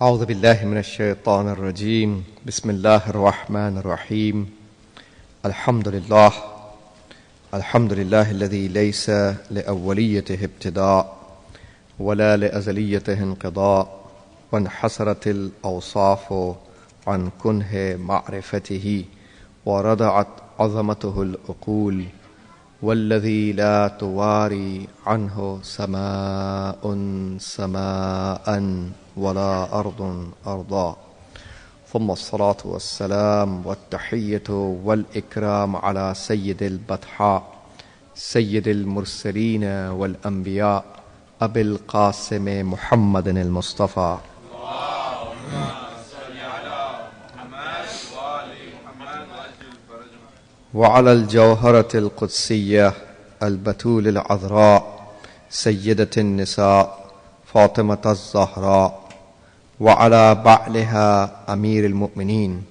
أعوذ بالله من الشيطان الرجيم بسم الله الرحمن الرحيم الحمد لله الذي ليس لأوليته ابتداء ولا لأزليته انقضاء وانحسرت الأوصاف عن كنه معرفته وردعت عظمته العقول والذي لا تواري عنه سماء ولا أرض أرضا ثم الصلاة والسلام والتحية والإكرام على سيد البطحاء سيد المرسلين والأنبياء أبي القاسم محمد المصطفى وعلى الجوهرة القدسية البتول العذراء سيدة النساء فاطمة الزهراء وعلى بعلها أمير المؤمنين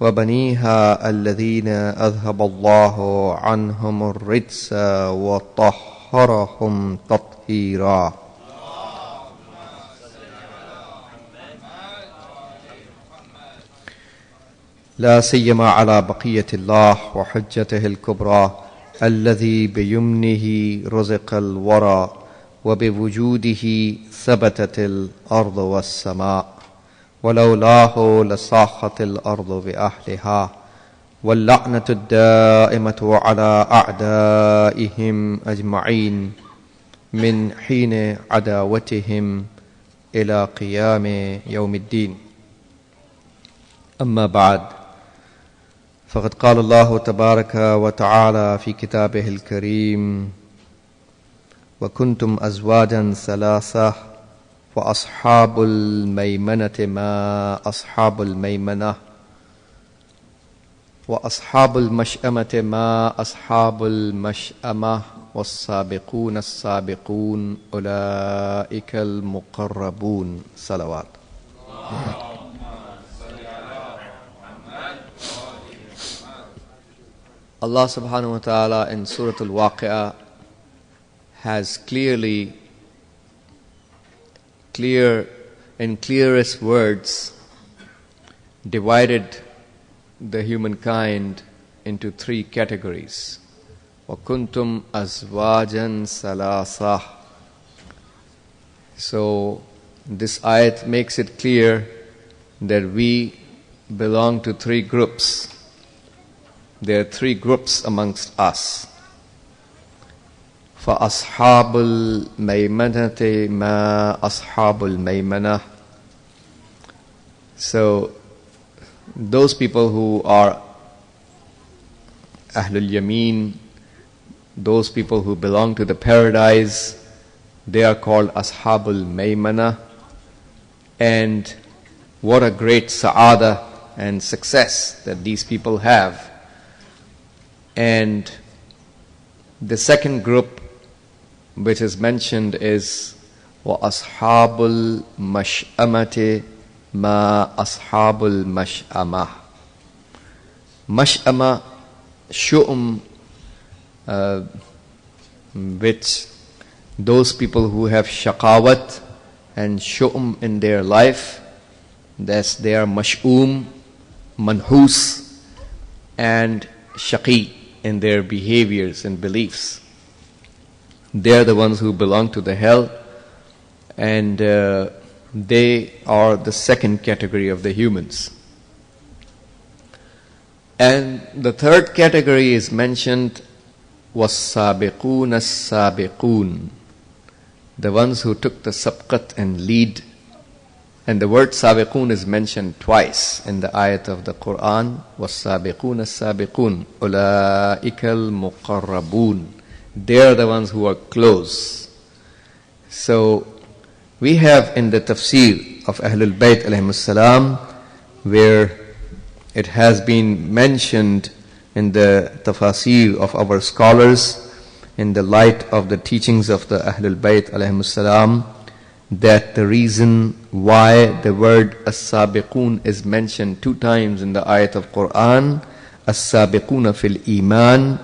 وبنيها الذين أذهب الله عنهم الرجس وطهرهم تطهيرا لا سيما على بقية الله وحجته الكبرى الذي بيمنه رزق الورى وبوجوده ثبتت الأرض والسماء ولولاه لصاخت الأرض بأهلها واللعنة الدائمة على أعدائهم أجمعين من حين عداوتهم إلى قيام يوم الدين. أما بعد، فقد قال الله تبارك وتعالى في كتابه الكريم: وكنتم أزواجا ثلاثة وأصحاب الميمنة ما أصحاب الميمنة وأصحاب المشأمة ما أصحاب المشأمة والسابقون السابقون أولئك المقربون. صلوات. Allah subhanahu wa ta'ala in Surah Al-Waqi'ah has in clearest words divided the humankind into three categories. وَكُنْتُمْ أَزْوَاجًا ثَلَاثَةً. So this ayat makes it clear that we belong to three groups. There are three groups amongst us. فَأَصْحَابُ الْمَيْمَنَةِ مَا أَصْحَابُ الْمَيْمَنَةِ. So those people who are Ahlul Yameen, those people who belong to the paradise, they are called Ashabul Maymana. And what a great sa'ada and success that these people have. And the second group which is mentioned is وَأَصْحَابُ الْمَشْأَمَةِ مَا أَصْحَابُ الْمَشْأَمَةِ. Mash'ama, shu'um, which those people who have shaqawat and shu'um in their life, that's they are mash'um, manhus, and shaqi in their behaviors and beliefs. They are the ones who belong to the hell, and they are the second category of the humans. And the third category is mentioned, وَالسَّابِقُونَ السَّابِقُونَ, the ones who took the sabqat and lead. And the word sabiqun is mentioned twice in the ayat of the Quran. وَالسَّابِقُونَ السَّابِقُونَ أُولَٰئِكَ الْمُقَرَّبُونَ. They are the ones who are close. So we have in the tafsir of Ahlul Bayt alayhimus salam, where it has been mentioned in the tafasir of our scholars in the light of the teachings of the Ahlul Bayt alayhimus salam, that the reason why the word as-sabiqun is mentioned two times in the ayat of Quran, as-sabiquna fil iman,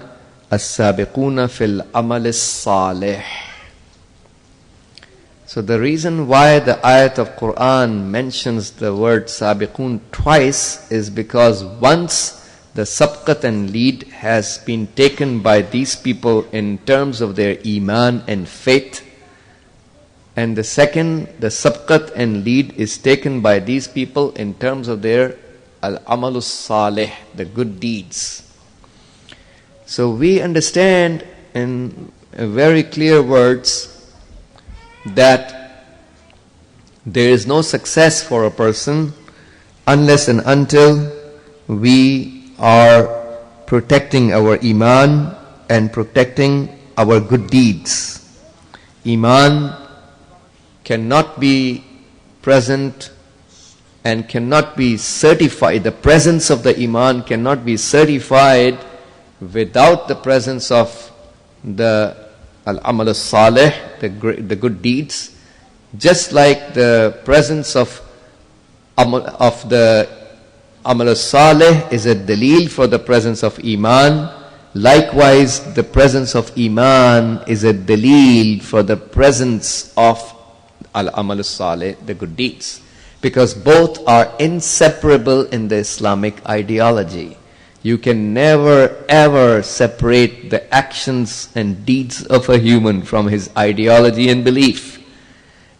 as-sabiquna fil amal as-salih. So the reason why the ayat of Quran mentions the word sabiqun twice is because once the sabqat and lead has been taken by these people in terms of their iman and faith, and the second, the sabqat and lead is taken by these people in terms of their al-amalus salih, the good deeds. So we understand in very clear words that there is no success for a person unless and until we are protecting our iman and protecting our good deeds. Iman cannot be present and cannot be certified. The presence of the iman cannot be certified without the presence of the al-amal as-salih, the good deeds. Just like the presence of the amal as-salih is a dalil for the presence of iman, likewise the presence of iman is a dalil for the presence of al-amal as-salih, the good deeds. Because both are inseparable in the Islamic ideology. You can never ever separate the actions and deeds of a human from his ideology and belief.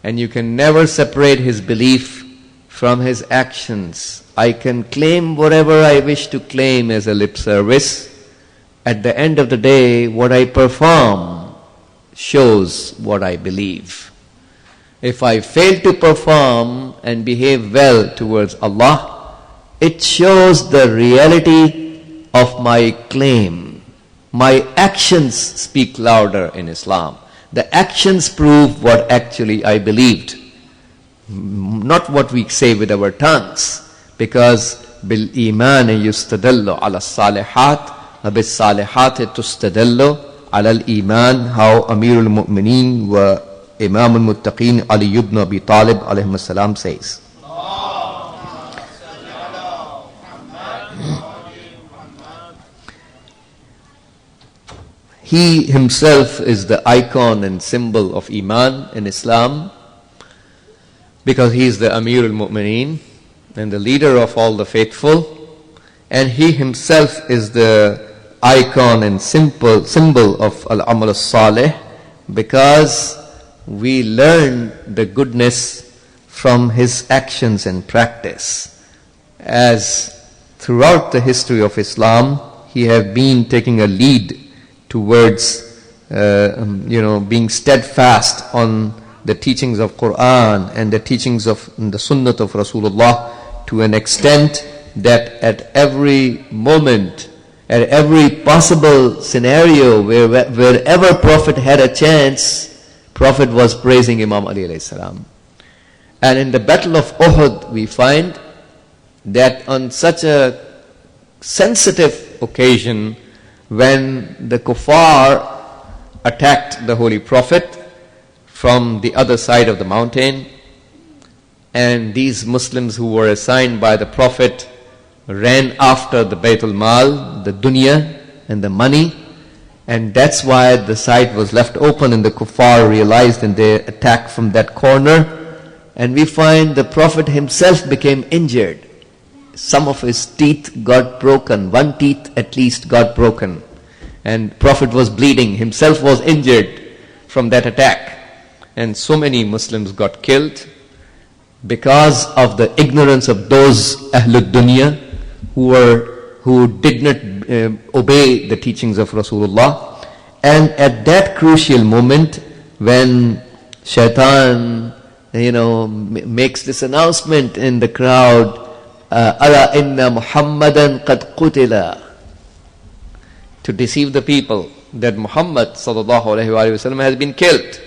And you can never separate his belief from his actions. I can claim whatever I wish to claim as a lip service. At the end of the day, what I perform shows what I believe. If I fail to perform and behave well towards Allah, it shows the reality of my claim. My actions speak louder in Islam. The actions prove what actually I believed, not what we say with our tongues. Because bil iman yustadallu ala salihat, bis salihat tustadallu ala al iman. How Amirul Mu'mineen wa Imam al-Muttaqeen Ali ibn Abi Talib alayhi salam says. He himself is the icon and symbol of Iman in Islam because he is the Amir al-Mu'mineen and the leader of all the faithful, and he himself is the icon and symbol of al-amal as-salih because we learn the goodness from his actions and practice. As throughout the history of Islam, he have been taking a lead towards being steadfast on the teachings of Quran and the teachings of the Sunnah of Rasulullah, to an extent that at every moment, at every possible scenario wherever Prophet had a chance, Prophet was praising Imam Ali alayhi salam. And in the battle of Uhud, we find that on such a sensitive occasion, when the kuffar attacked the Holy Prophet from the other side of the mountain, and these Muslims who were assigned by the Prophet ran after the Baytul Mal, the dunya and the money, and that's why the side was left open and the kuffar realized and they attacked from that corner. And we find the Prophet himself became injured. Some of his teeth got broken, one teeth at least got broken, and Prophet was bleeding, himself was injured from that attack. And so many Muslims got killed because of the ignorance of those Ahlul Dunya who did not obey the teachings of Rasulullah. And at that crucial moment when Shaitan makes this announcement in the crowd, Ala inna Muhammadan qad qutila, to deceive the people that Muhammad sallallahu alaihi wasallam has been killed.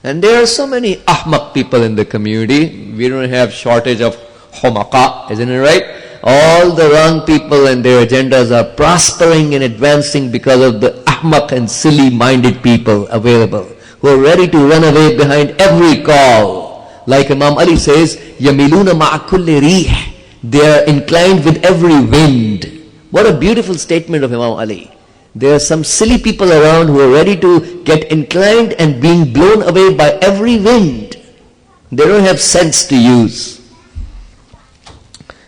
And there are so many ahmaq people in the community. We don't have shortage of humaqa, isn't it right? All the wrong people and their agendas are prospering and advancing because of the ahmaq and silly minded people available, who are ready to run away behind every call. Like Imam Ali says, Yamiluna ma'a kulli rih, they are inclined with every wind. What a beautiful statement of Imam Ali. There are some silly people around who are ready to get inclined and being blown away by every wind. They don't have sense to use.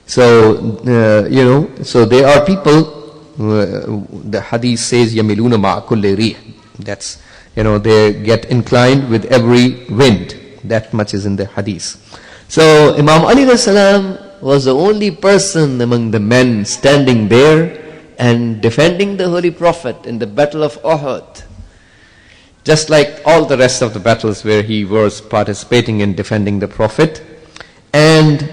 So, so there are people, the hadith says, يَمِلُونَ مَعَ كُلِّ رِيحٍ. That's, they get inclined with every wind. That much is in the hadith. So, Imam Ali salam was the only person among the men standing there and defending the Holy Prophet in the Battle of Uhud. Just like all the rest of the battles where he was participating in defending the Prophet. And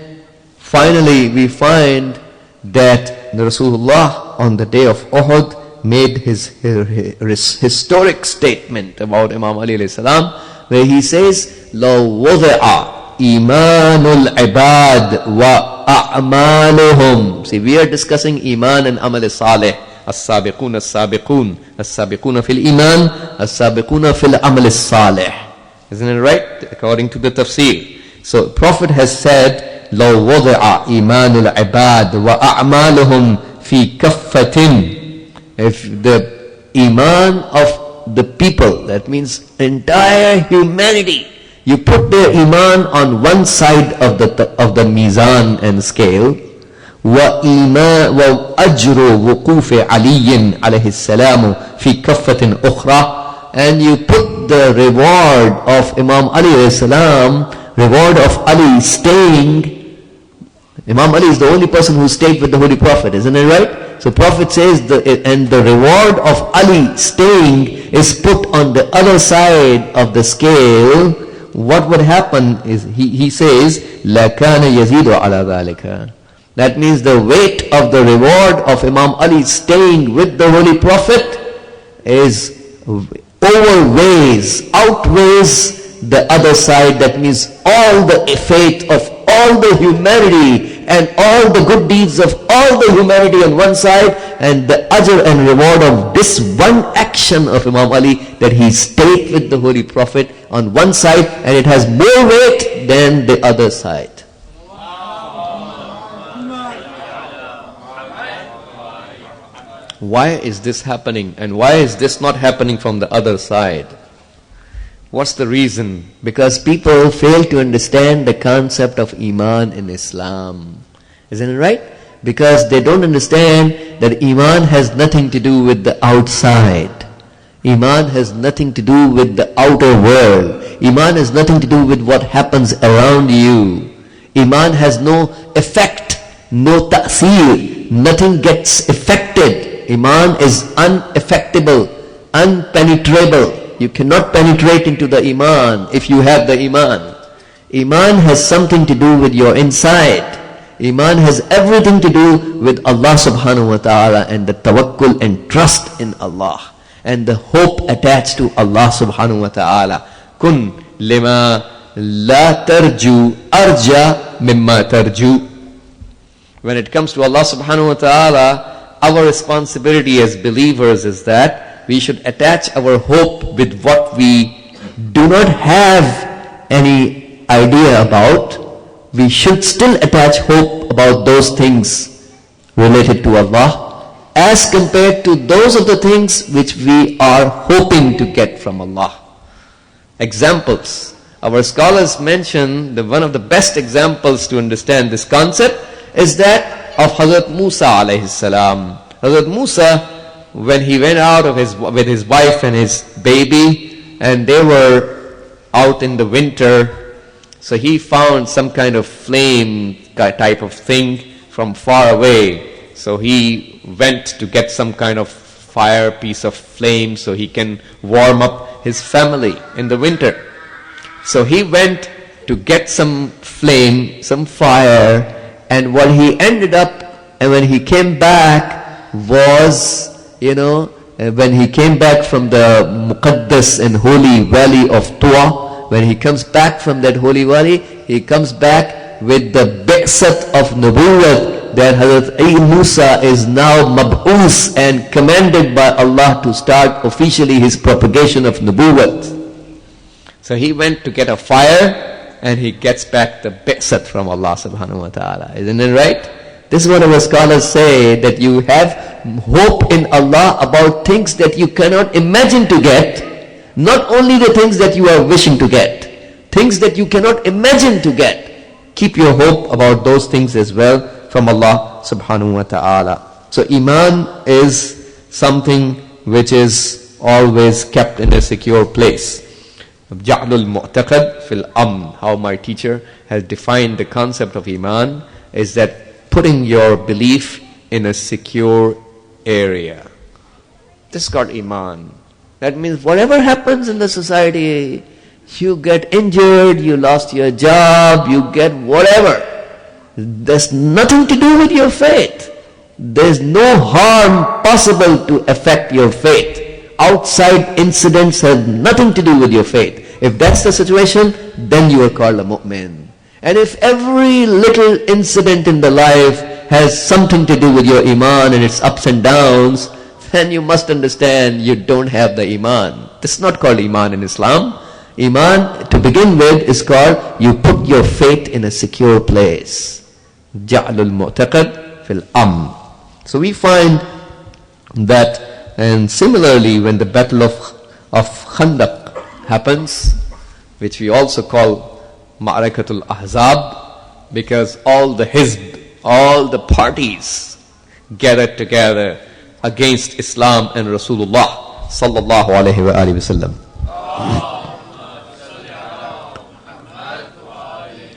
finally we find that the Rasulullah on the day of Uhud made his historic statement about Imam Ali alayhi salam, where he says, لَوْ وَضِعَ إِيمَانُ الْعِبَادِ وَأَعْمَالُهُمْ. See, we are discussing Iman and Amal Saleh. السابقون السابقون السابقون في الإيمان السابقون في العمل الصالح. Isn't it right? According to the tafsir. So Prophet has said, لو وضع إيمان العباد وأعمالهم في كفة. If the Iman of the people, that means entire humanity, you put their Iman on one side of the mizan and scale, وَأَجْرُ وُقُوفِ عَلِيٍّ عَلَيْهِ السَّلَامُ فِي كَفَّةٍ أُخْرَى, and you put the reward of Imam Ali alayhi salam, reward of Ali staying. Imam Ali is the only person who stayed with the Holy Prophet, isn't it right? So Prophet says, and the reward of Ali staying is put on the other side of the scale. What would happen is, he says, لَكَانَ يَزِيدُ عَلَى ذَلِكَ. That means the weight of the reward of Imam Ali staying with the Holy Prophet outweighs the other side. That means all the faith of all the humanity and all the good deeds of all the humanity on one side, and the ajr and reward of this one action of Imam Ali, that he stayed with the Holy Prophet on one side, and it has more weight than the other side. Why is this happening, and why is this not happening from the other side? What's the reason? Because people fail to understand the concept of Iman in Islam. Isn't it right? Because they don't understand that Iman has nothing to do with the outside. Iman has nothing to do with the outer world. Iman has nothing to do with what happens around you. Iman has no effect, no ta'seer. Nothing gets affected. Iman is unaffectable, unpenetrable. You cannot penetrate into the Iman if you have the Iman. Iman has something to do with your inside. Iman has everything to do with Allah subhanahu wa ta'ala, and the tawakkul and trust in Allah, and the hope attached to Allah subhanahu wa ta'ala. Kun lima la tarju arja mimma tarju. When it comes to Allah subhanahu wa ta'ala, our responsibility as believers is that we should attach our hope with what we do not have any idea about. We should still attach hope about those things related to Allah, as compared to those of the things which we are hoping to get from Allah. Examples. Our scholars mention that one of the best examples to understand this concept is that of Hazrat Musa alayhi salam. Hazrat Musa, when he went out with his wife and his baby, and they were out in the winter, so he found some kind of flame type of thing from far away. So he went to get some kind of fire, piece of flame, so he can warm up his family in the winter. So he went to get some flame, some fire, and what he ended up, and when he came back was, when he came back from the Muqaddas and holy valley of Tuwa, when he comes back from that holy valley, he comes back with the Bi'sat of Nubuwwat, that Hazrat Musa is now mab'us and commanded by Allah to start officially his propagation of Nubuwwat. So he went to get a fire, and he gets back the Bi'sat from Allah subhanahu wa ta'ala. Isn't it right? This is what our scholars say, that you have hope in Allah about things that you cannot imagine to get, not only the things that you are wishing to get, things that you cannot imagine to get. Keep your hope about those things as well from Allah subhanahu wa ta'ala. So Iman is something which is always kept in a secure place. Ja'lul mu'taqad fil amn. How my teacher has defined the concept of Iman is that putting your belief in a secure area. This is called Iman. That means whatever happens in the society, you get injured, you lost your job, you get whatever. There's nothing to do with your faith. There's no harm possible to affect your faith. Outside incidents have nothing to do with your faith. If that's the situation, then you are called a mu'min. And if every little incident in the life has something to do with your Iman and its ups and downs, then you must understand you don't have the Iman. This is not called Iman in Islam. Iman, to begin with, is called you put your faith in a secure place. Ja'lul mu'taqad fil amn. So we find that, and similarly when the battle of Khandaq happens, which we also call Ma'arakatul Ahzab, because all the Hizb, all the parties gathered together against Islam and Rasulullah sallallahu alayhi wa alihi wasallam.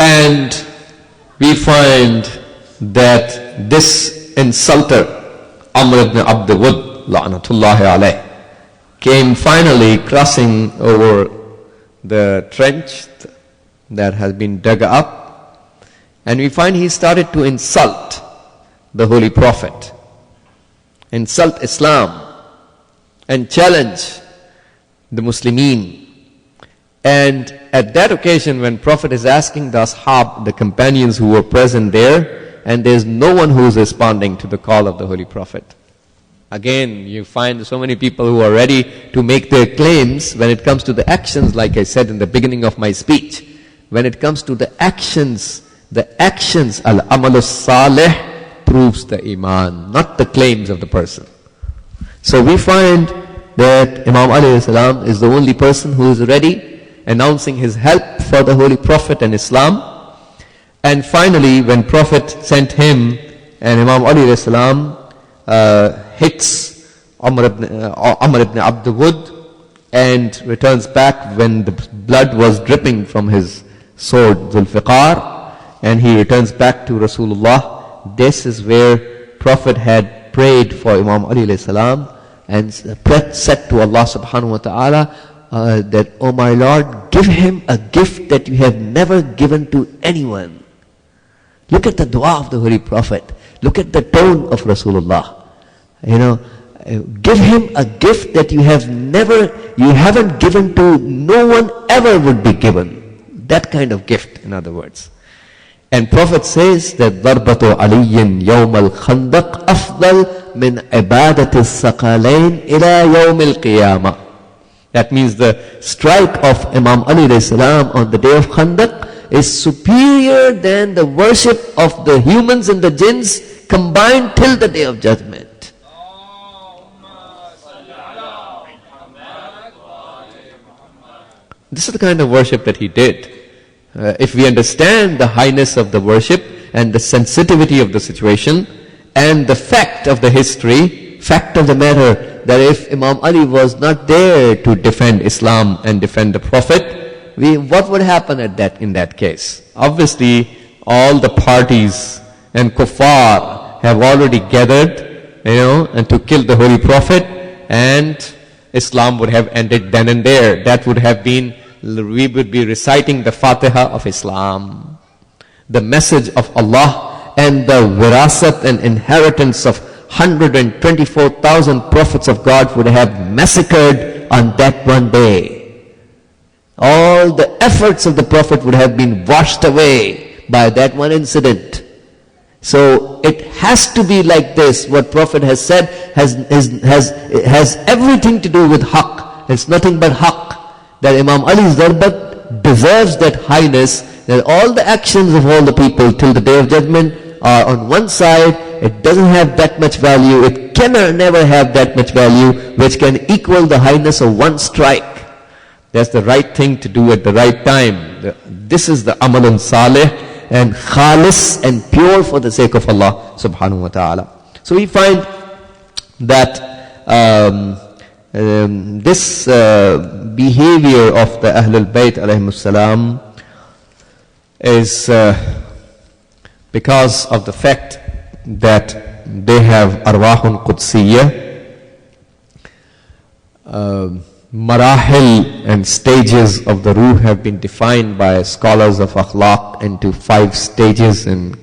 And we find that this insulter, Amr ibn Abd Wud, la'natullahi alayh, came finally crossing over the trench that has been dug up, and we find he started to insult the Holy Prophet, insult Islam, and challenge the Muslimin. And at that occasion, when Prophet is asking the ashab, the companions who were present there, and there's no one who is responding to the call of the Holy Prophet. Again, you find so many people who are ready to make their claims. When it comes to the actions, like I said in the beginning of my speech, when it comes to the actions, al-amalus salih proves the Iman, not the claims of the person. So we find that Imam Ali salam is the only person who is ready, announcing his help for the Holy Prophet and Islam. And finally, when Prophet sent him, and Imam Ali salam hits Amr ibn Abd Wud and returns back when the blood was dripping from his sword Zulfiqar, and he returns back to Rasulullah. This is where Prophet had prayed for Imam Ali salam and said to Allah subhanahu wa ta'ala that, "Oh my Lord, give him a gift that you have never given to anyone." Look at the dua of the Holy Prophet. Look at the tone of Rasulullah. Give him a gift that you haven't given to no one ever would be given. That kind of gift, in other words. And Prophet says that ضربة علي يوم الخندق أفضل من عبادة الثقلين إلى يوم القيامة. That means the strike of Imam Ali salam on the day of Khandaq is superior than the worship of the humans and the jinns combined till the day of judgment. This is the kind of worship that he did. If we understand the highness of the worship and the sensitivity of the situation and the fact of the history, fact of the matter, that if Imam Ali was not there to defend Islam and defend the Prophet, what would happen in that case? Obviously, all the parties and kuffar have already gathered, and to kill the Holy Prophet, and Islam would have ended then and there. That would have been, we would be reciting the Fatiha of Islam, the message of Allah, and the wirasat and inheritance of 124,000 prophets of God would have massacred on that one day. All the efforts of the Prophet would have been washed away by that one incident. So it has to be like this. What Prophet has said has everything to do with haqq. It's nothing but haqq. That Imam Ali's darbat deserves that highness, that all the actions of all the people till the day of judgment are on one side, it doesn't have that much value, it cannot never have that much value, which can equal the highness of one strike. That's the right thing to do at the right time. This is the amalun salih, and khalis and pure for the sake of Allah subhanahu wa ta'ala. So we find that this behavior of the Ahlul Bayt alayhimus salam is because of the fact that they have arwahun qudsiyya, marahil and stages of the ruh have been defined by scholars of akhlaq into 5 stages, and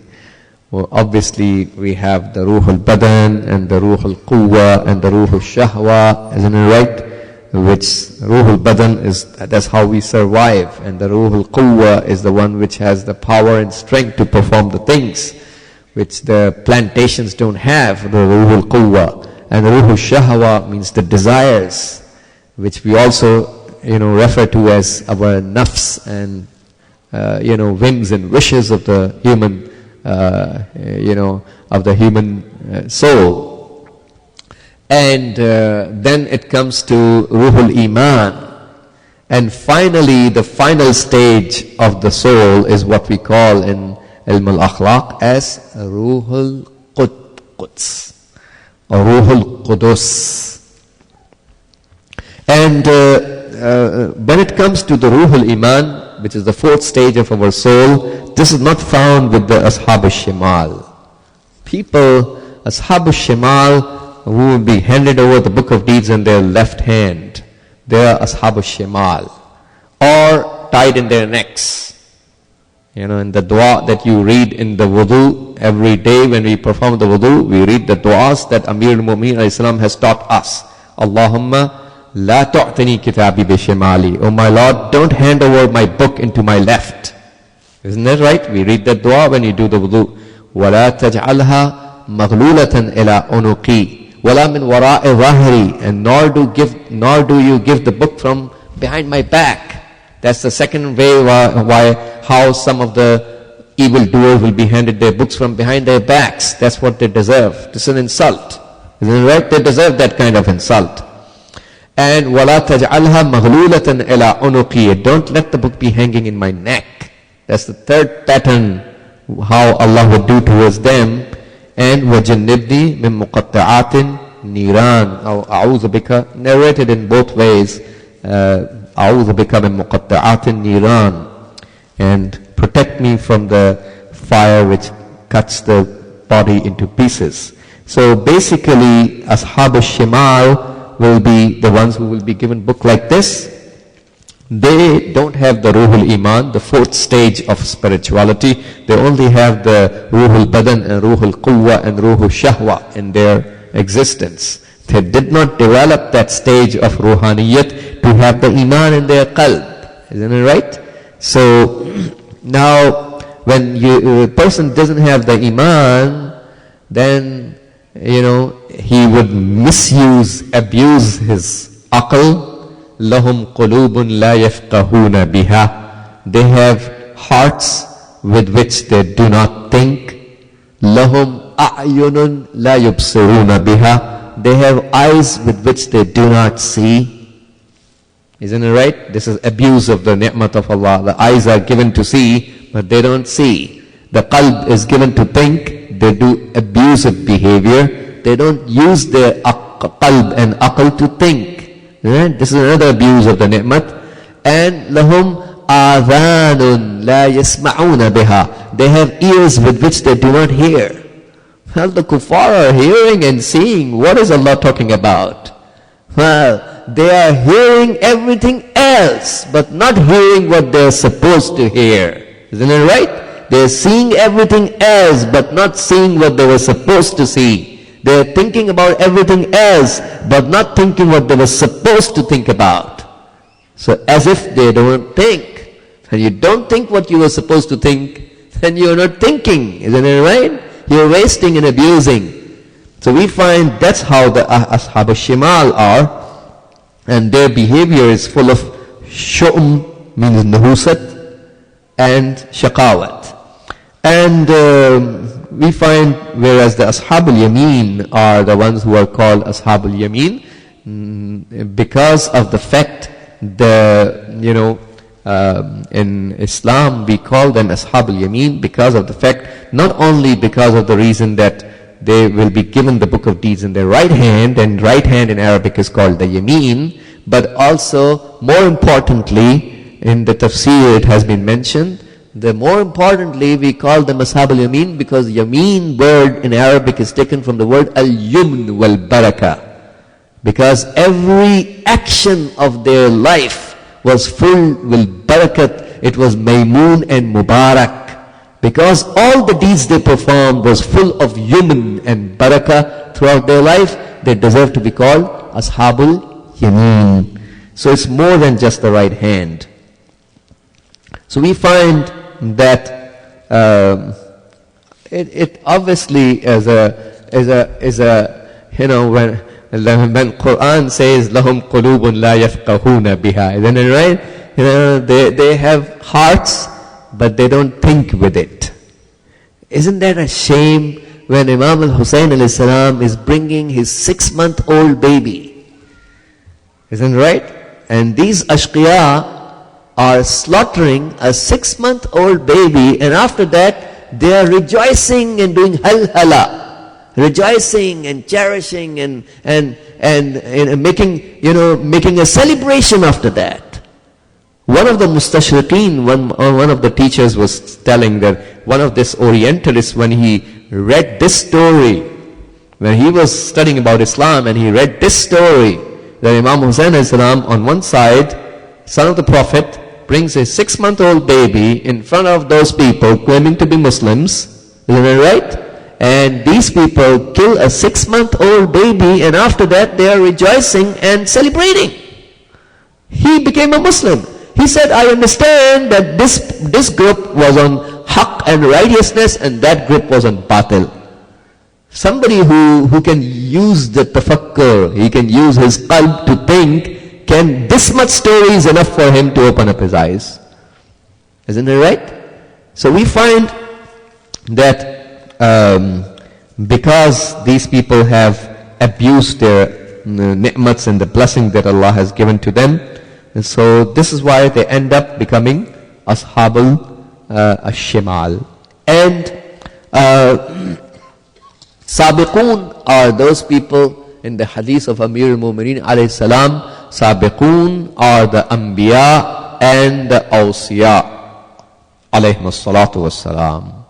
obviously we have the ruh al-badan and the ruh al-quwwa and the ruh al-shahwa, isn't it right? Which ruh al-badan is, that's how we survive, and the ruh al-quwwa is the one which has the power and strength to perform the things which the plantations don't have, the ruh al-quwwa. And the ruh al-shahwa means the desires, which we also, refer to as our nafs and, whims and wishes of the human, of the human soul. And then it comes to Ruhul Iman. And finally, the final stage of the soul is what we call in Ilm al-Akhlaq as Ruhul Quds or Ruhul Qudus. And when it comes to the Ruhul Iman, which is the 4th stage of our soul, this is not found with the Ashab al-Shimal. People, Ashab al-Shimal, who will be handed over the book of deeds in their left hand, they are Ashab al-Shimal, or tied in their necks. In the dua that you read in the wudu, every day when we perform the wudu, we read the duas that Amir al-Mu'min al-Islam has taught us. Allahumma La tu'tini kitabi bishimali. Oh my Lord, don't hand over my book into my left. Isn't that right? We read that dua when you do the wudu. وَلَا تَجْعَلْهَا مَغْلُولَةً إِلَىٰ أُنُقِي وَلَا مِنْ وَرَاءِ ظَهْرِي. And nor do you give the book from behind my back. That's the second way how some of the evil doers will be handed their books from behind their backs. That's what they deserve. This is an insult. Isn't it right? They deserve that kind of insult. And وَلَا تَجْعَلْهَا مَغْلُولَةً إِلَىٰ أُنُقِي. Don't let the book be hanging in my neck. That's the third pattern how Allah would do towards them. And وَجَنِّبْنِي مِن مُقَطِّعَاتٍ نِيرَانٍ. أَعُوذُ بِكَ, narrated in both ways. أَعُوذُ بِكَ مِن مُقَطِّعَاتٍ نِيرَانٍ. And protect me from the fire which cuts the body into pieces. So basically, Ashab al-Shimal will be the ones who will be given book like this. They don't have the Ruhul Iman, the 4th stage of spirituality. They only have the Ruhul Badan and Ruhul Quwwa and Ruhul Shahwa in their existence. They did not develop that stage of Ruhaniyat to have the Iman in their qalb. Isn't it right? So now when a person doesn't have the Iman, then he would abuse his aql. Lahum qulubun la yafqahuna biha. They have hearts with which they do not think. Lahum a'yunun la yubsiruna biha. They have eyes with which they do not see. Isn't it right? This is abuse of the ni'mat of Allah. The eyes are given to see, but they don't see. The qalb is given to think. They do abusive behavior. They don't use their qalb and aql to think. Right? This is another abuse of the ni'mat. And lahum adhanun la yasma'una biha. They have ears with which they do not hear. Well, the kuffar are hearing and seeing. What is Allah talking about? Well, they are hearing everything else, but not hearing what they are supposed to hear. Isn't it right? They are seeing everything else, but not seeing what they were supposed to see. They are thinking about everything else, but not thinking what they were supposed to think about. So as if they don't think. And you don't think what you were supposed to think, then you are not thinking. Isn't it right? You are wasting and abusing. So we find that's how the Ashab al-Shimal are. And their behavior is full of shu'um, means nuhusat, and shaqawat. And we find whereas the Ashabul Yameen are the ones who are called Ashabul Yameen, because of the fact in Islam we call them Ashabul Yameen because of the fact, not only because of the reason that they will be given the book of deeds in their right hand, and right hand in Arabic is called the Yameen, but also more importantly in the tafsir it has been mentioned, more importantly we call them Ashabul Yameen because Yameen word in Arabic is taken from the word Al-Yumn wal-Barakah, because every action of their life was full with barakat, it was Maymoon and Mubarak. Because all the deeds they performed was full of Yumn and Barakah throughout their life, they deserve to be called Ashabul Yameen. So it's more than just the right hand. So we find that it obviously is a when Quran says lahum qulubun la yafqahuna biha, isn't it right? They have hearts but they don't think with it. Isn't that a shame when Imam al-Hussein alayhi salam is bringing his 6-month-old baby? Isn't it right? And these ashqiya are slaughtering a 6-month-old baby, and after that they are rejoicing and doing halhala, rejoicing and cherishing and making a celebration after that. One of the mustashriqeen, one of the teachers was telling that one of these Orientalists, when he read this story, when he was studying about Islam and he read this story, that Imam Hussein alayhi salam on one side, son of the Prophet, brings a 6-month-old baby in front of those people claiming to be Muslims, isn't it right? And these people kill a 6-month-old baby, and after that they are rejoicing and celebrating. He became a Muslim. He said, I understand that this group was on haqq and righteousness and that group was on batil. Somebody who can use the tafakkur, he can use his qalb to think, this much story is enough for him to open up his eyes. Isn't it right? So we find that because these people have abused their ni'mats and the blessing that Allah has given to them, and so this is why they end up becoming Ashabul Shimal. And Sabiqun are those people in the hadith of Amir al-Mu'mineen alayhi salam. Sabiqun are the Anbiya and the Awsiya alayhim as-salatu was-salam.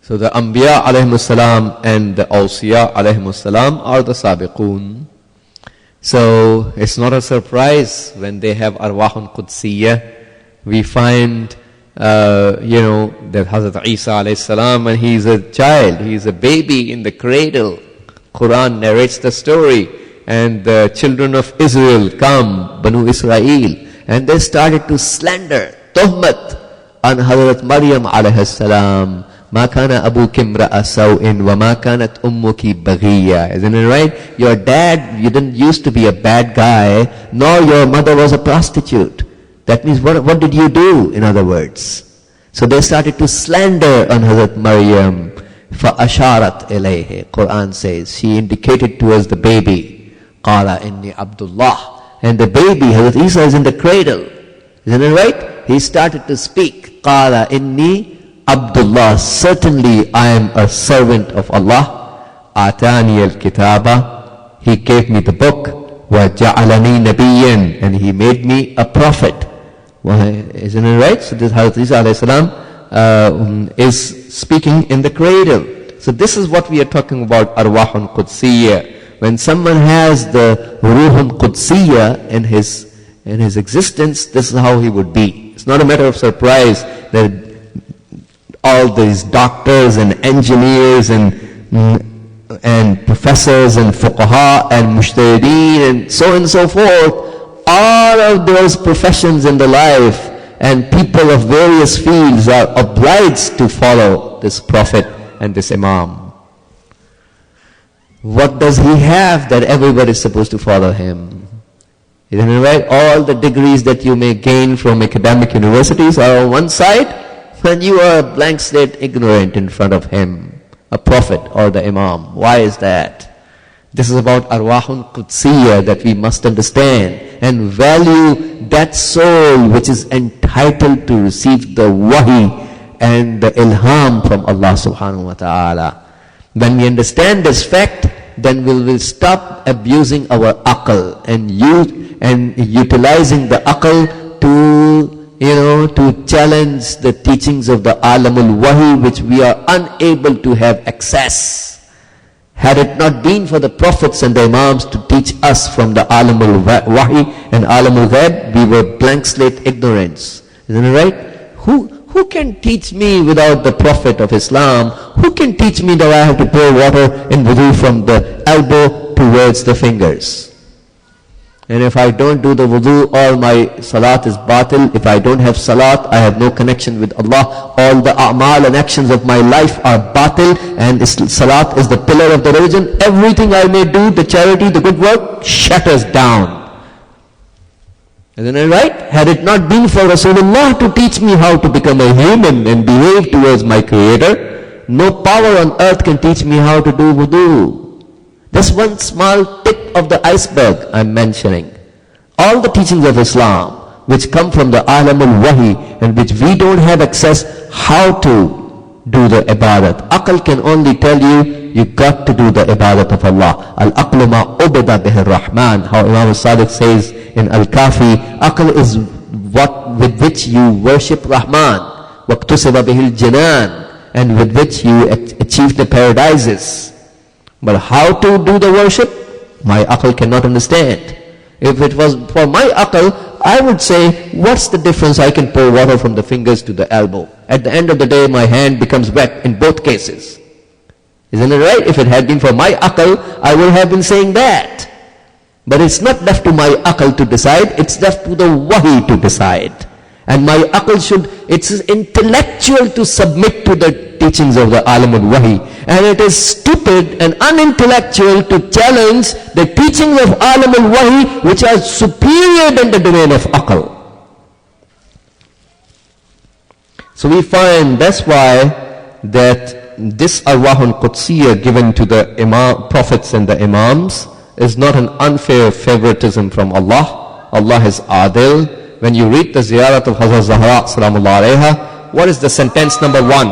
So the Anbiya alayhim salam and the Awsiya alayhim salam are the Sabiqun. So it's not a surprise when they have Arwahun Qudsiyya. We find, that Hazrat Isa alayhi salam, when he's a child, he's a baby in the cradle. Quran narrates the story, and the children of Israel come, Banu Israel, and they started to slander, tuhmat, on Hazrat Maryam alayhi salam. Ma kana abuki imra'a saw'in wa ma kanat ummuki baghiya. Isn't it right? Your dad, you didn't used to be a bad guy, nor your mother was a prostitute. That means what did you do, in other words? So they started to slander on Hazrat Maryam. فَأَشَارَتْ إِلَيْهِ. Quran says, she indicated towards the baby. قَالَ إِنِّي عَبْدُ اللَّهِ. And the baby, Hazrat Isa, is in the cradle. Isn't it right? He started to speak. قَالَ إِنِّي Abdullah, certainly I am a servant of Allah. Atani al-kitaba, He gave me the book. Wa ja'alani nabiyyan, and He made me a prophet. Isn't it right? So this Hazrat Isa alayhi salam is speaking in the cradle. So this is what we are talking about, Arwahun Qudsiyya. When someone has the Ruhun Qudsiyya in his existence, this is how he would be. It's not a matter of surprise that all these doctors and engineers and professors and fuqaha and mujtahideen and so forth, all of those professions in the life and people of various fields are obliged to follow this prophet and this imam. What does he have that everybody is supposed to follow him? Isn't it right? All the degrees that you may gain from academic universities are on one side, and you are a blank slate ignorant in front of him, a prophet or the imam. Why is that? This is about arwahun qudsiyya that we must understand and value that soul which is entitled to receive the wahi and the ilham from Allah subhanahu wa ta'ala. When we understand this fact, then we will stop abusing our aql and utilizing the aql to challenge the teachings of the alamul wahi, which we are unable to have access. Had it not been for the prophets and the imams to teach us from the alamul wahi and alamul ghaib, we were blank slate ignorance. Isn't it right? Who can teach me without the Prophet of Islam? Who can teach me that I have to pour water in wudu from the elbow towards the fingers? And if I don't do the wudu, all my salat is batil. If I don't have salat, I have no connection with Allah. All the a'mal and actions of my life are batil, and salat is the pillar of the religion. Everything I may do, the charity, the good work, shatters down. Isn't it right? Had it not been for Rasulullah to teach me how to become a human and behave towards my Creator, no power on earth can teach me how to do wudu. That's one small tip of the iceberg I'm mentioning. All the teachings of Islam, which come from the alamul wahi, and which we don't have access how to do the ibadat. Aql can only tell you got to do the ibadat of Allah. Al-aqlu ma ubida bihi ar-Rahman. How Imam al-Sadiq says in Al-Kafi, aql is what with which you worship Rahman. Waqtusiba bihi al-jinan. And with which you achieve the paradises. But how to do the worship? My aql cannot understand. If it was for my aql, I would say, what's the difference? I can pour water from the fingers to the elbow. At the end of the day, my hand becomes wet in both cases. Isn't it right? If it had been for my aql, I would have been saying that. But it's not left to my aql to decide, it's left to the wahi to decide. And my aql it's intellectual to submit to the teachings of the alamul wahi. And it is stupid and unintellectual to challenge the teachings of alamul wahi, which are superior than the domain of aql. So we find that's why that this arwahun qudsiyya given to the prophets and the imams is not an unfair favoritism from Allah. Allah is adil. When you read the ziyarat of Hazrat Zahra salamullah alayha, what is the sentence number 1?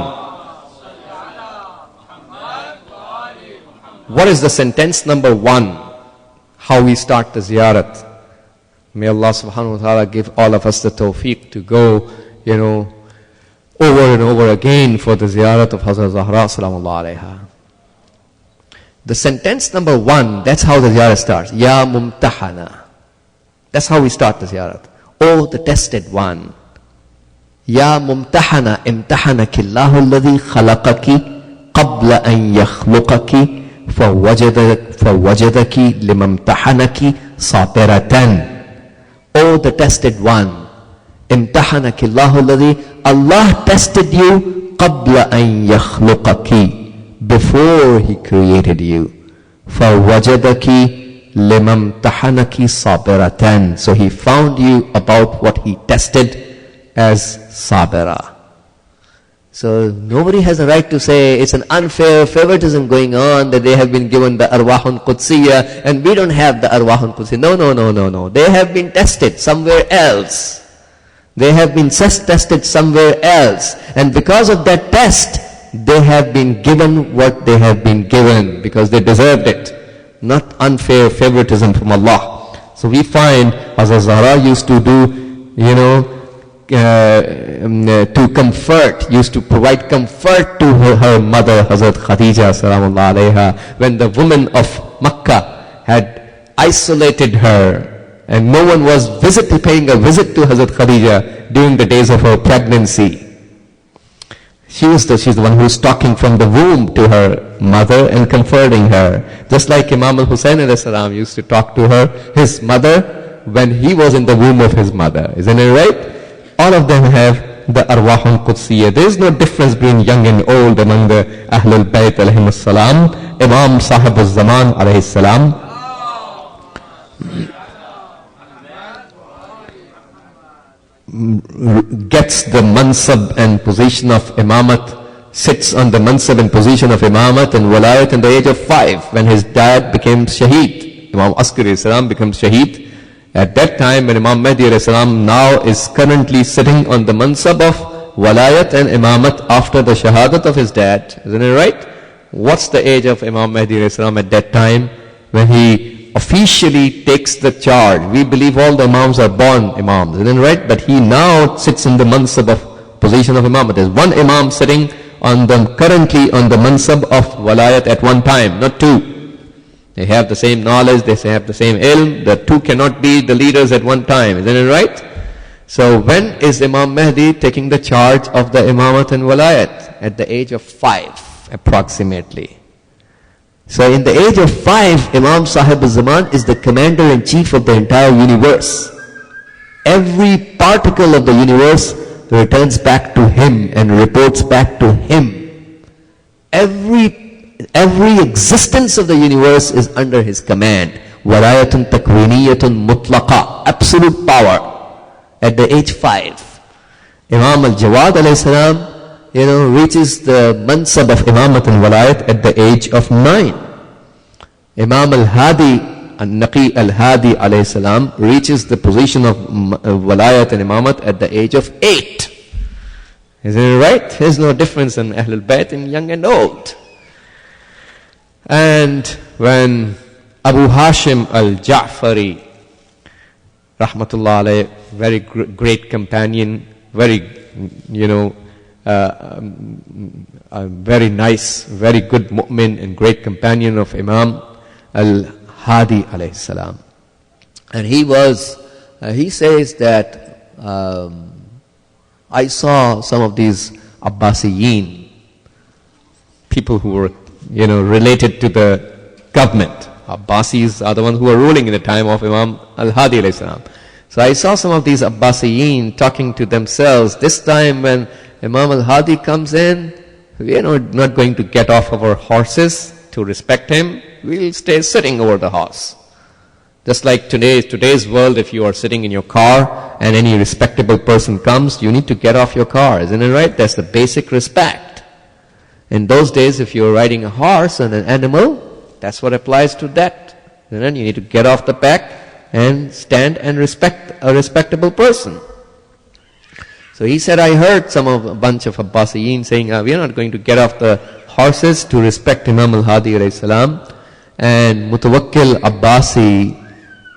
What is the sentence number 1? How we start the ziyarat. May Allah subhanahu wa ta'ala give all of us the tawfiq to go, over and over again for the ziyarat of Hazrat Zahra salamullah alayha. The sentence number 1, that's how the ziyarat starts. Ya mumtahana. That's how we start the ziyarat. Oh, the tested one. Ya mumtahana imtahanaki Allahu alladhi khalaqaki qabla an yakhluqaki fawajadaki limamtahanaki sabiratan. Oh, the tested one. Imtahanaki Allahu alladhi, Allah tested you qabla an yakhluqaki, before He created you. Fawajadaki limamtahanaki sabiratan. So He found you about what He tested as sabira. So nobody has a right to say it's an unfair favoritism going on, that they have been given the arwahun qudsiyya and we don't have the arwahun qudsiyya. No. They have been tested somewhere else. They have been tested somewhere else. And because of that test, they have been given what they have been given, because they deserved it. Not unfair favoritism from Allah. So we find Hazrat Zahra used to do, to comfort, used to provide comfort to her mother, Hazrat Khadija salamullah alayha, when the women of Makkah had isolated her and no one was paying a visit to Hazrat Khadija during the days of her pregnancy. She's the one who's talking from the womb to her mother and comforting her. Just like Imam al-Hussein alayhi salam used to talk to his mother when he was in the womb of his mother. Isn't it right? All of them have the arwahun qudsiyya. There is no difference between young and old among the Ahlul Bayt alayhim salam. Imam Sahib al-Zaman alayhi salam. gets the mansab and position of imamat, sits on the mansab and position of imamat and walayat in the age of 5, when his dad became shaheed. Imam Askari salam becomes shaheed. At that time, when Imam Mahdi salam now is currently sitting on the mansab of walayat and imamat after the shahadat of his dad. Isn't it right? What's the age of Imam Mahdi salam at that time when he officially takes the charge? We believe all the imams are born imams, isn't it right? But he now sits in the mansab of position of imamat. There's one imam sitting currently on the mansab of walayat at one time, not two. They have the same knowledge, they have the same ilm. The two cannot be the leaders at one time, isn't it right? So when is Imam Mahdi taking the charge of the imamat and walayat? At the age of 5, approximately. So in the age of 5, Imam Sahib al-Zaman is the commander-in-chief of the entire universe. Every particle of the universe returns back to him and reports back to him. Every existence of the universe is under his command. Walayatun takwiniyatun mutlaqa, absolute power. At the age 5, Imam al-Jawad alayhi salam, reaches the mansab of imamat and walayat at the age of 9. Imam al-Hadi, al-Naqi al-Hadi alayhi salam, reaches the position of walayat and imamat at the age of 8. Isn't it right? There's no difference in Ahlul Bayt in young and old. And when Abu Hashim al-Ja'fari, rahmatullah alayh, very great companion, very, very nice, very good mu'min and great companion of Imam al-Hadi alayhi salam. And he says that I saw some of these Abbasiyin, people who were, related to the government. Abbasis are the ones who were ruling in the time of Imam al-Hadi alayhi salam. So I saw some of these Abbasiyin talking to themselves, this time when Imam al-Hadi comes in, we are not going to get off our horses to respect him. We'll stay sitting over the horse. Just like today's world, if you are sitting in your car and any respectable person comes, you need to get off your car, isn't it right? That's the basic respect. In those days, if you're riding a horse and an animal, that's what applies to that. And then you need to get off the back and stand and respect a respectable person. So he said, I heard a bunch of Abbasiyin saying, we are not going to get off the horses to respect Imam al-Hadi alayhi salam. And Mutawakkil Abbasi,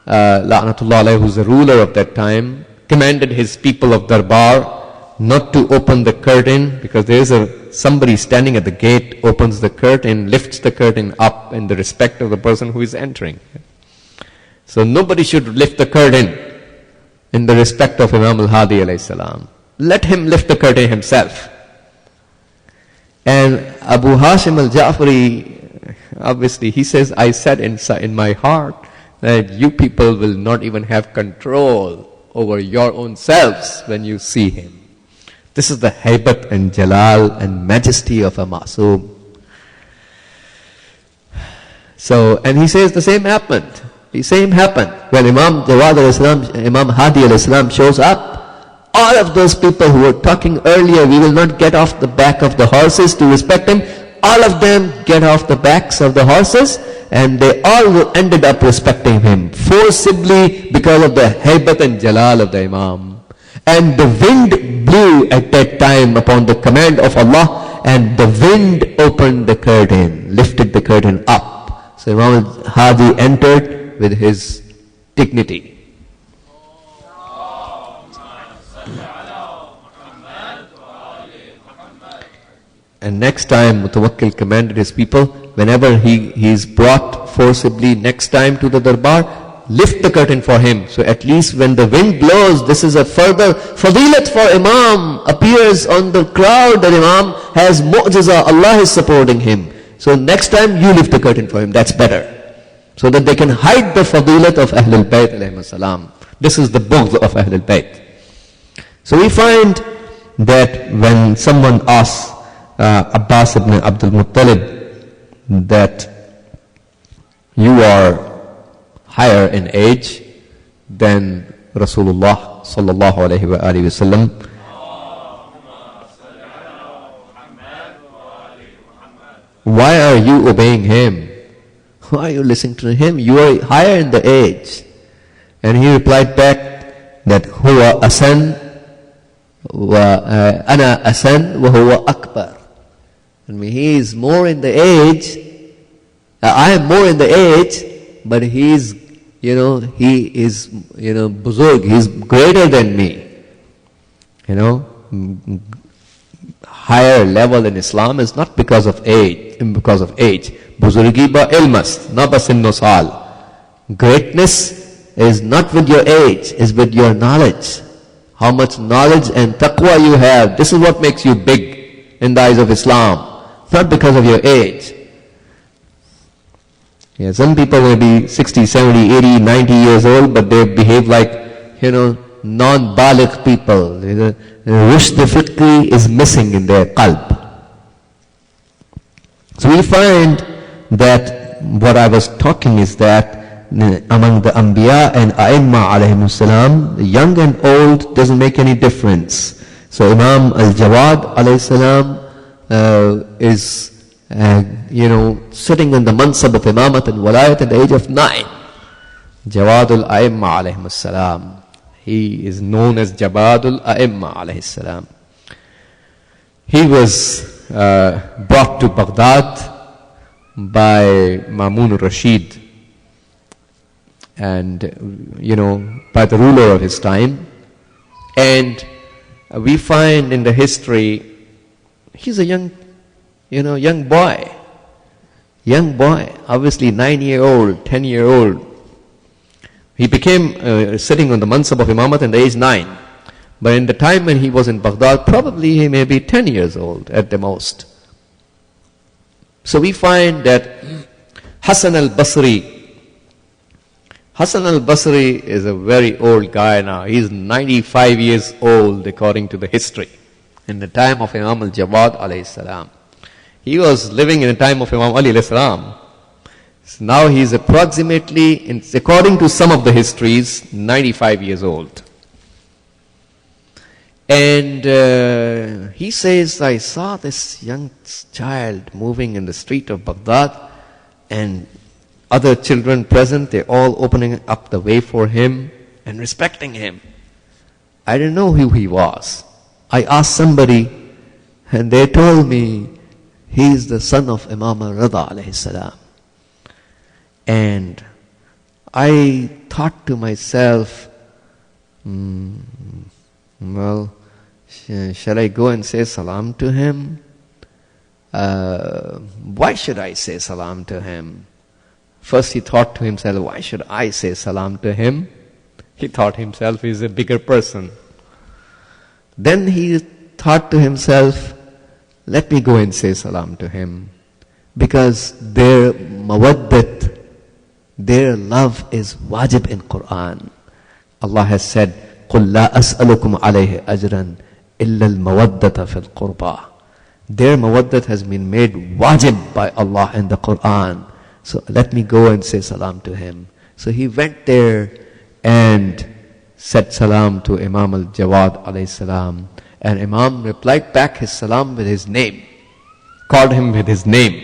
la'natullah alayhi, who's the ruler of that time, commanded his people of Darbar not to open the curtain, because there is somebody standing at the gate, opens the curtain, lifts the curtain up in the respect of the person who is entering. So nobody should lift the curtain in the respect of Imam al-Hadi alayhi salam. Let him lift the curtain himself. And Abu Hashim al-Ja'fari, obviously, he says, I said in my heart that you people will not even have control over your own selves when you see him. This is the haibat and jalal and majesty of a Ma'soom. So, and he says the same happened. The same happened when Imam Jawad al-Islam, Imam Hadi al-Islam shows up. All of those people who were talking earlier, we will not get off the back of the horses to respect him, all of them get off the backs of the horses, and they all ended up respecting him forcibly because of the haibat and jalal of the Imam. And the wind blew at that time upon the command of Allah, and the wind opened the curtain, lifted the curtain up. So Imam al-Hadi entered with his dignity. And next time Mutawakkil commanded his people, whenever he is brought forcibly next time to the darbar, lift the curtain for him. So at least when the wind blows, this is a further fadilat for Imam, appears on the crowd that Imam has mu'jiza, Allah is supporting him. So next time you lift the curtain for him, that's better. So that they can hide the fadilat of Ahlul Bayt alayhim salam. This is the bughd of Ahlul Bayt. So we find that when someone asks Abbas ibn Abdul Muttalib that you are higher in age than Rasulullah sallallahu alayhi wa alihi wasallam. Why are you obeying him? Why are you listening to him? You are higher in the age. And he replied back that huwa asan wa ana asan wa huwa akbar. I mean, he is more in the age. I am more in the age, but he is, buzurg. He is greater than me. Higher level in Islam is not because of age. Buzurgi ba ilmast, na ba sinno sal. Greatness is not with your age, is with your knowledge. How much knowledge and taqwa you have. This is what makes you big in the eyes of Islam. Not because of your age. Yeah, some people may be 60, 70, 80, 90 years old, but they behave like, non-baligh people. Rushd fiqhi is missing in their qalb. So we find that what I was talking is that among the Anbiya and A'imma alayhimus salam, young and old doesn't make any difference. So Imam al-Jawad alayhi salam is sitting in the mansab of imamat and walayat at the age of 9. Jawadul A'imma alayhimus salam. He is known as Jabadul A'imma alayhi salam. He was brought to Baghdad by Mamun Rashid and, by the ruler of his time. And we find in the history, he's a young boy. Young boy, obviously 9-year-old, 10-year-old. He became sitting on the mansab of imamat at the age 9. But in the time when he was in Baghdad, probably he may be 10 years old at the most. So we find that Hasan al-Basri is a very old guy now. He's 95 years old according to the history. In the time of Imam al-Jawad alayhi salam. He was living in the time of Imam Ali alayhi salam. So now he is approximately, according to some of the histories, 95 years old. And he says, I saw this young child moving in the street of Baghdad, and other children present, they're all opening up the way for him and respecting him. I didn't know who he was. I asked somebody, and they told me, he is the son of Imam al-Rida alayhi salam. And I thought to myself, well, shall I go and say salam to him? Why should I say salam to him? First he thought to himself, why should I say salam to him? He thought himself is a bigger person. Then he thought to himself, let me go and say salam to him. Because their mawaddat, their love is wajib in Quran. Allah has said, قُلْ لَا أَسْأَلُكُمْ عَلَيْهِ أَجْرًا إِلَّا الْمَوَدَّةَ فِي الْقُرْبَى. Their mawaddat has been made wajib by Allah in the Quran. So let me go and say salam to him. So he went there and said salam to Imam al-Jawad alayhi salam. And Imam replied back his salam with his name. Called him with his name.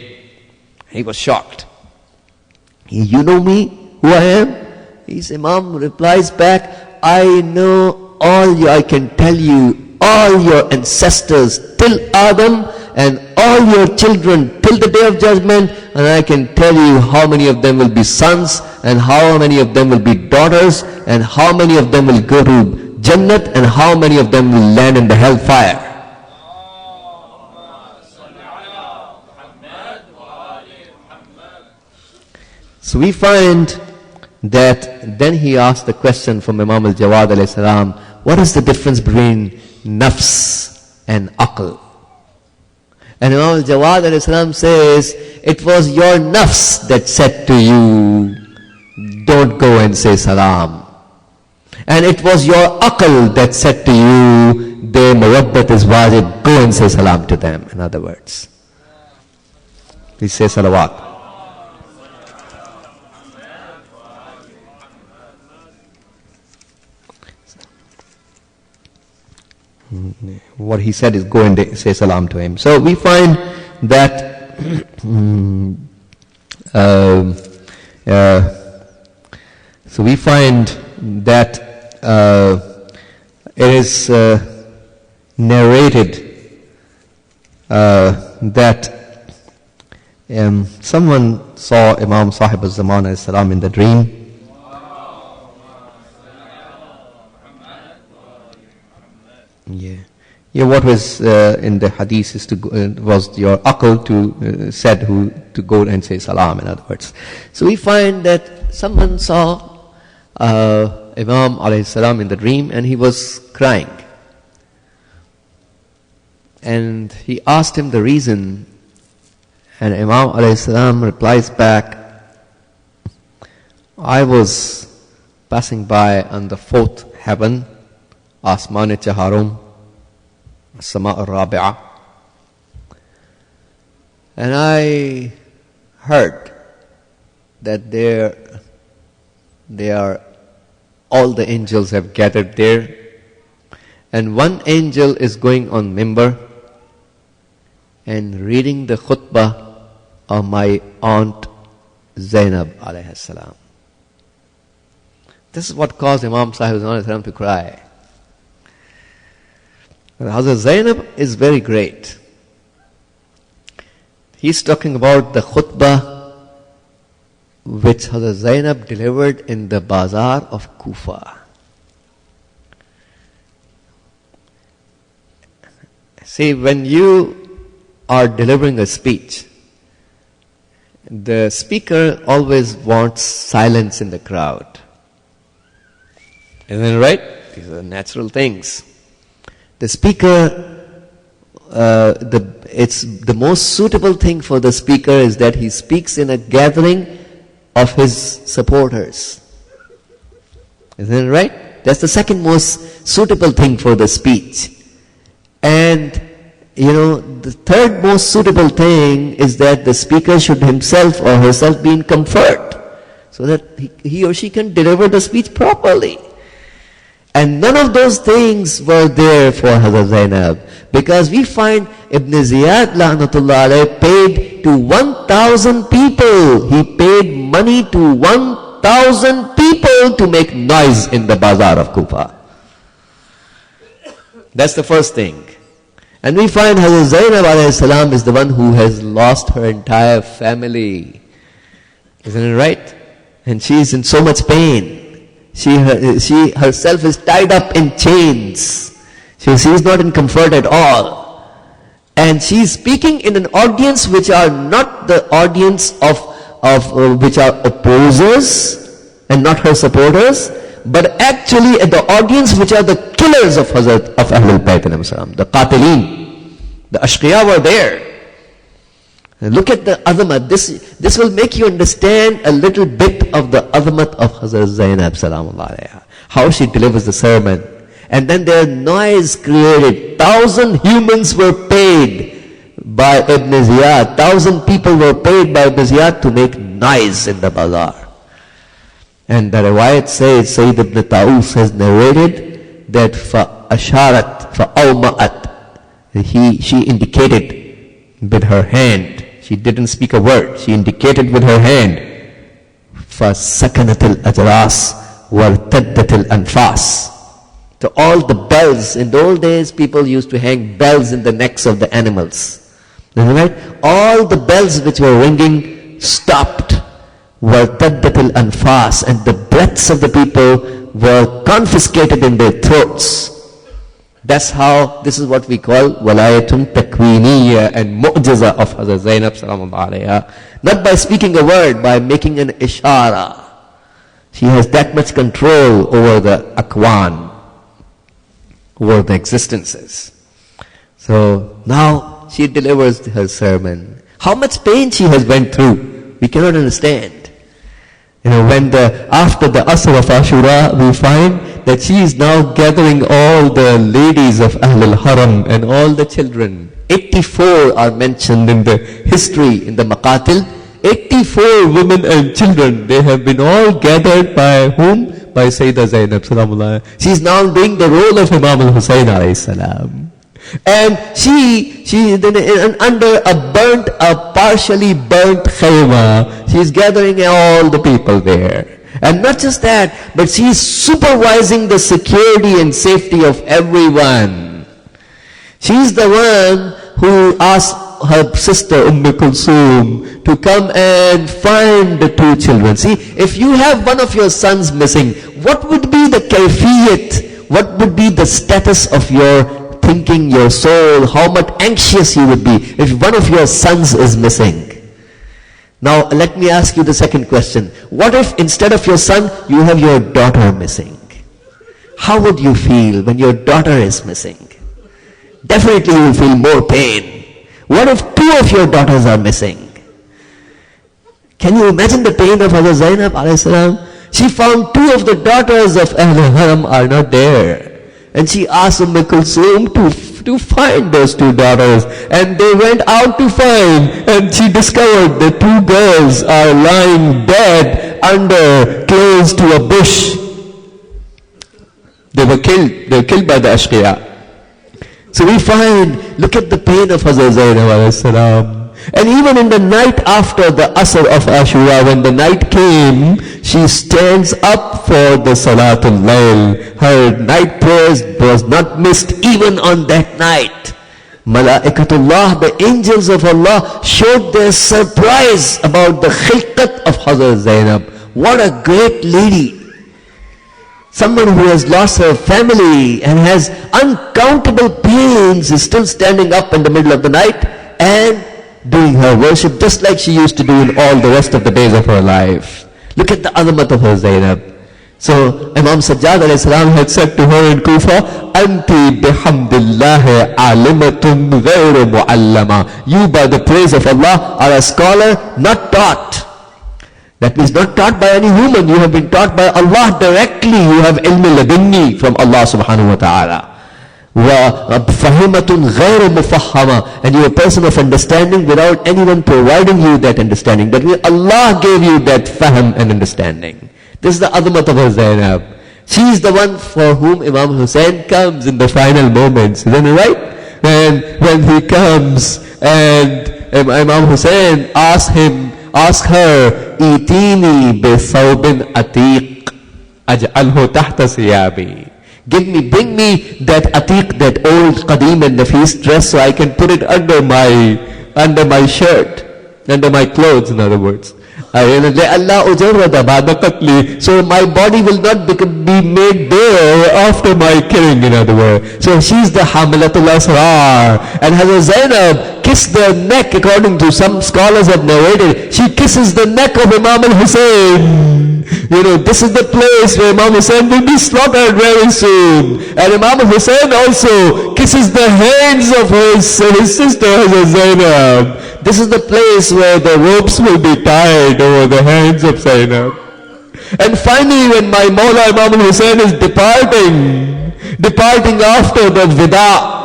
He was shocked. You know me, who I am? His Imam replies back, I know all you, I can tell you, all your ancestors till Adam and all your children till the day of judgment, and I can tell you how many of them will be sons and how many of them will be daughters and how many of them will go to Jannat and how many of them will land in the hellfire. So we find that then he asked the question from Imam al-Jawad alayhi salam, what is the difference between nafs and aql? And Imam al-Jawad alayhi salam says, it was your nafs that said to you, don't go and say salam. And it was your aql that said to you, their mawaddat is wajib, go and say salam to them. In other words, please say salawat. he said is go and say salam to him. So we find that it is narrated that someone saw Imam Sahib al-Zaman alayhi salam in the dream. Yeah, what was in the hadith is was your aql said to go and say salam, in other words. So we find that someone saw Imam alayhi salam in the dream and he was crying. And he asked him the reason, and Imam alayhi salam replies back, I was passing by on the fourth heaven, Asman-e Chaharum, Sama al-Rabi'ah, and I heard that all the angels have gathered there, and one angel is going on mimbar and reading the khutbah of my aunt Zainab alayhi salam. This is what caused Imam Sahib alayhi salam to cry. Hazrat Zainab is very great. He's talking about the khutbah which Hazrat Zainab delivered in the bazaar of Kufa. See, when you are delivering a speech, the speaker always wants silence in the crowd. Isn't it right? These are natural things. The speaker, it's the most suitable thing for the speaker is that he speaks in a gathering of his supporters. Isn't it right? That's the second most suitable thing for the speech. And, the third most suitable thing is that the speaker should himself or herself be in comfort so that he or she can deliver the speech properly. And none of those things were there for Hazrat Zainab, because we find Ibn Ziyad La'natullah alayh paid to 1,000 people. He paid money to 1,000 people to make noise in the bazaar of Kufa. That's the first thing. And we find Hazrat Zainab alayhi salam is the one who has lost her entire family. Isn't it right? And she is in so much pain. She herself is tied up in chains. She is not in comfort at all. And she is speaking in an audience which are not the audience of which are opposers and not her supporters, but actually at the audience which are the killers of Ahlul Bayt, the Qatilin. The Ashqiya were there. Look at the azamat. This will make you understand a little bit of the azamat of Hazrat Zainab salamullah alayha. How she delivers the sermon. And then their noise created. 1,000 humans were paid by Ibn Ziyad. 1,000 people were paid by Ibn Ziyad to make noise in the bazaar. And the riwayat says, Sayyid ibn Ta'us has narrated that فَأَشَارَتْ فَأَوْمَأَتْ she indicated with her hand. She didn't speak a word. She indicated with her hand. فَسَكَنَتِ الْأَجْرَاسِ وَارْتَدَّتِ الْأَنْفَاسِ. So all the bells, in the old days people used to hang bells in the necks of the animals. Right? All the bells which were ringing stopped. وَارْتَدَّتِ الْأَنْفَاسِ. And the breaths of the people were confiscated in their throats. That's how, this is what we call walayatun takwiniya and mu'jiza of Hazrat Zainab salamullah alayha. Not by speaking a word, by making an ishara. She has that much control over the akwan, over the existences. So now she delivers her sermon. How much pain she has went through, we cannot understand. After the Asr of Ashura, we find that she is now gathering all the ladies of Ahlul Haram and all the children. 84 are mentioned in the history, in the Maqatil. 84 women and children, they have been all gathered by whom? By Sayyidah Zainab salamullah. She is now doing the role of Imam al-Husayn alayhi salam. And she then under a partially burnt khayma, she's gathering all the people there. And not just that, but she's supervising the security and safety of everyone. She's the one who asked her sister Kulsum to come and find the two children. See, if you have one of your sons missing, what would be the kayfiyat? What would be the status of your thinking, your soul? How much anxious you would be if one of your sons is missing? Now, let me ask you the second question. What if instead of your son, you have your daughter missing? How would you feel when your daughter is missing? Definitely you will feel more pain. What if two of your daughters are missing? Can you imagine the pain of Hazrat Zainab alayhi salam? She found two of the daughters of Ahlul Haram are not there. And she asked Kulsum to find those two daughters. And they went out to find. And she discovered the two girls are lying dead close to a bush. They were killed. They were killed by the Ashqiya. So we find, look at the pain of Hazrat Zainab alayhi salam. And even in the night after the Asr of Ashura, when the night came, she stands up for the Salatul Layl. Her night prayers was not missed even on that night. Malaikatullah, the angels of Allah, showed their surprise about the khilqat of Hazrat Zainab. What a great lady. Someone who has lost her family and has uncountable pains is still standing up in the middle of the night and doing her worship just like she used to do in all the rest of the days of her life. Look at the azamat of her Zainab. So Imam Sajjad alayhi salam had said to her in Kufa, Anti bihamdillahi alimatun ghayru muallama. You by the praise of Allah are a scholar not taught. That means not taught by any human. You have been taught by Allah directly. You have ilm ladunni from Allah subhanahu wa ta'ala. وَفَهِمَةٌ غَيْرُ مُفَحَّمَةٌ. And you are a person of understanding without anyone providing you that understanding. That means Allah gave you that fahm and understanding. This is the azamat of Zainab. She is the one for whom Imam Hussein comes in the final moments. Isn't it right? And when he comes and Imam Hussein asks her, Itini bi thawbin atiq aj'alhu tahta siyabi. Bring me that atiq, that old qadim and nafis dress so I can put it under my shirt, under my clothes, in other words. So my body will not be made bare after my killing, in other words. So she's the Hamilatul Asrar. And Hazrat Zainab kissed the neck, according to some scholars have narrated. She kisses the neck of Imam al-Hussein. This is the place where Imam Hussein will be slaughtered very soon. And Imam Hussein also kisses the hands of his sister Hazrat Zainab. This is the place where the ropes will be tied over the hands of Zainab. And finally, when my Mawla Imam Hussein is departing after the Vida,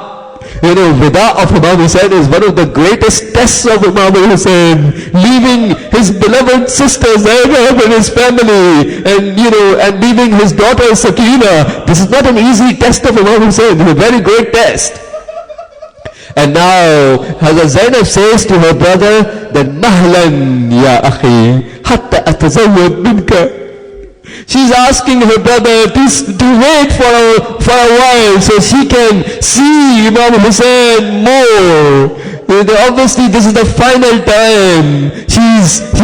Vida of Imam Hussein is one of the greatest tests of Imam Hussein, leaving his beloved sister Zainab and his family, and leaving his daughter Sakina. This is not an easy test of Imam Hussein. It's a very great test. And now Hazrat Zainab says to her brother that Mahlan ya akhi hatta atazawwad minka. She's asking her brother to wait for a while so she can see Imam Hussein more. Obviously this is the final time she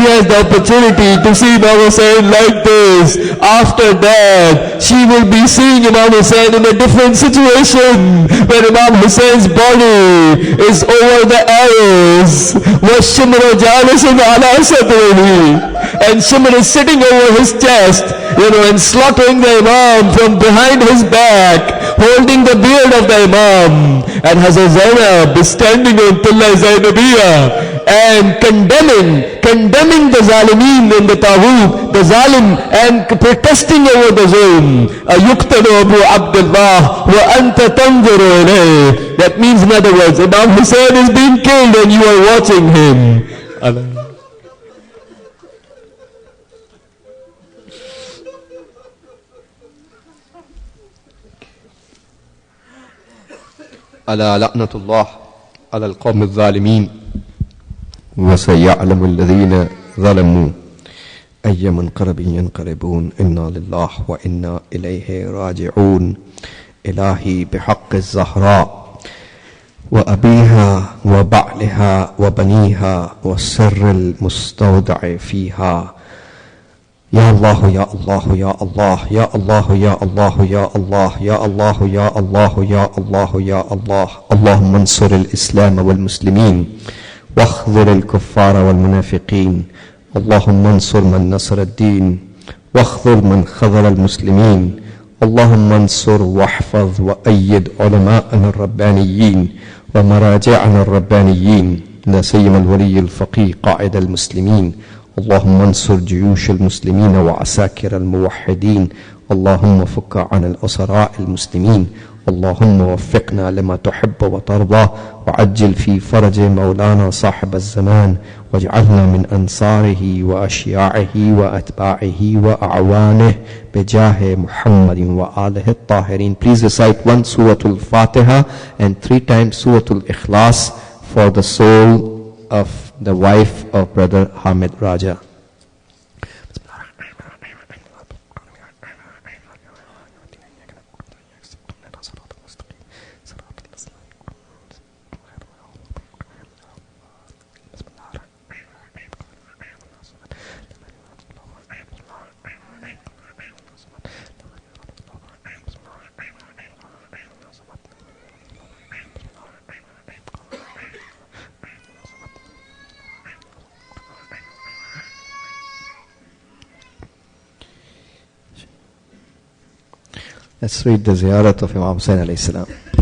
has the opportunity to see Imam Hussein like this. After that she will be seeing Imam Hussein in a different situation, when Imam Hussein's body is over the arrows, and Shimr is sitting over his chest, and slaughtering the Imam from behind his back, holding the beard of the Imam. And Hazrat Zainab is standing on Tilla Zainabiyya and condemning the Zalimeen and the Taghut, the Zalim, and protesting over the Zulm. Yuqtalu Abu Abdullah wa anta tanzuru ilayh. That means, in other words, Imam Hussein is being killed and you are watching him. Allah. ألا لعنة الله على القوم الظالمين وسيعلم الذين ظلموا أي منقلب ينقلبون إنا لله وإنا إليه راجعون. إلهي بحق الزهراء وأبيها وبعلها وبنيها والسر المستودع فيها، يا الله يا الله يا الله يا الله يا الله يا الله يا الله يا الله يا الله يا الله. اللهم انصر الإسلام والمسلمين واخذل الكفار والمنافقين. اللهم انصر من نصر الدين واخذل من خذل المسلمين. اللهم انصر واحفظ وأيد علماءنا الربانيين ومراجعنا الربانيين، لا سيما الولي الفقيه قائد المسلمين. اللهم انصر جيوش المسلمين وعساكر الموحدين. اللهم فك عن الأسراء المسلمين. اللهم وفقنا لما تحب وترضى، وعجل في فرج مولانا صاحب الزمان، واجعلنا من أنصاره وأشياعه وأتباعه وأعوانه بجاه محمد وآله الطاهرين. Please recite one Surah Al-Fatiha and 3 times Surah Al-Ikhlas for the soul of the wife of Brother Hamid Raja. Let's read the ziyarat of Imam Hussain alayhi salam.